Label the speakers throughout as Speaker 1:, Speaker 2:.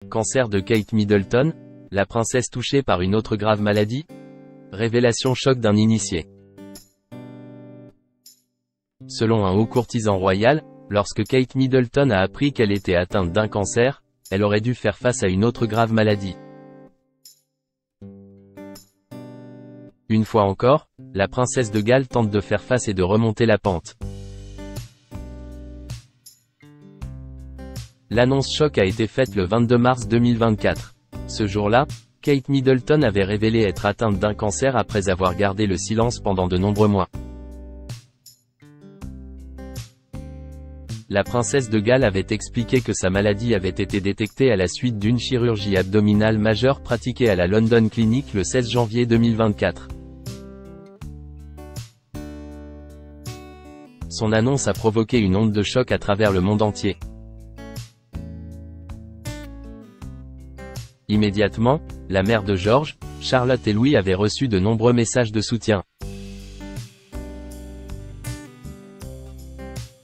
Speaker 1: Cancer de Kate Middleton, la princesse touchée par une autre grave maladie? Révélation choc d'un initié. Selon un haut courtisan royal, lorsque Kate Middleton a appris qu'elle était atteinte d'un cancer, elle aurait dû faire face à une autre grave maladie. Une fois encore, la princesse de Galles tente de faire face et de remonter la pente. L'annonce choc a été faite le 22 mars 2024. Ce jour-là, Kate Middleton avait révélé être atteinte d'un cancer après avoir gardé le silence pendant de nombreux mois. La princesse de Galles avait expliqué que sa maladie avait été détectée à la suite d'une chirurgie abdominale majeure pratiquée à la London Clinic le 16 janvier 2024. Son annonce a provoqué une onde de choc à travers le monde entier. Immédiatement, la mère de George, Charlotte et Louis avaient reçu de nombreux messages de soutien.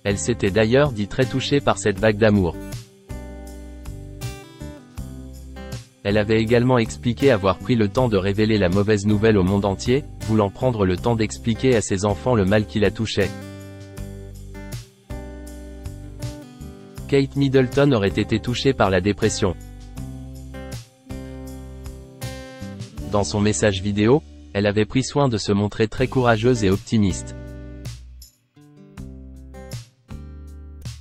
Speaker 1: Elle s'était d'ailleurs dit très touchée par cette vague d'amour. Elle avait également expliqué avoir pris le temps de révéler la mauvaise nouvelle au monde entier, voulant prendre le temps d'expliquer à ses enfants le mal qui la touchait. Kate Middleton aurait été touchée par la dépression. Dans son message vidéo, elle avait pris soin de se montrer très courageuse et optimiste.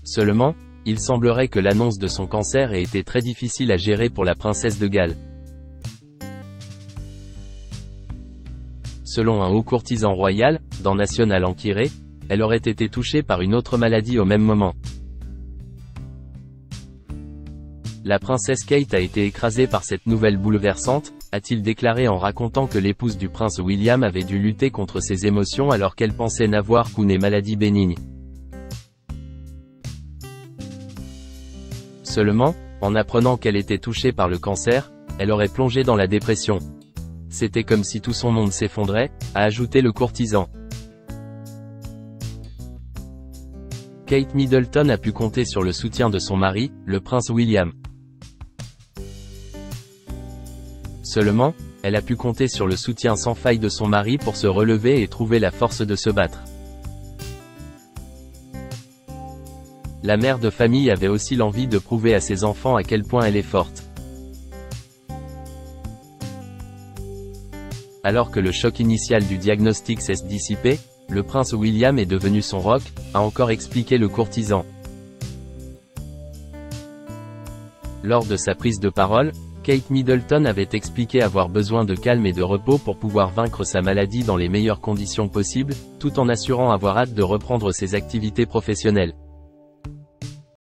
Speaker 1: Seulement, il semblerait que l'annonce de son cancer ait été très difficile à gérer pour la princesse de Galles. Selon un haut courtisan royal, dans National Enquirer, elle aurait été touchée par une autre maladie au même moment. La princesse Kate a été écrasée par cette nouvelle bouleversante, a-t-il déclaré en racontant que l'épouse du prince William avait dû lutter contre ses émotions alors qu'elle pensait n'avoir qu'une maladie bénigne. Seulement, en apprenant qu'elle était touchée par le cancer, elle aurait plongé dans la dépression. C'était comme si tout son monde s'effondrait, a ajouté le courtisan. Kate Middleton a pu compter sur le soutien de son mari, le prince William. Seulement, elle a pu compter sur le soutien sans faille de son mari pour se relever et trouver la force de se battre. La mère de famille avait aussi l'envie de prouver à ses enfants à quel point elle est forte. Alors que le choc initial du diagnostic s'est dissipé, le prince William est devenu son roc, a encore expliqué le courtisan. Lors de sa prise de parole, Kate Middleton avait expliqué avoir besoin de calme et de repos pour pouvoir vaincre sa maladie dans les meilleures conditions possibles, tout en assurant avoir hâte de reprendre ses activités professionnelles.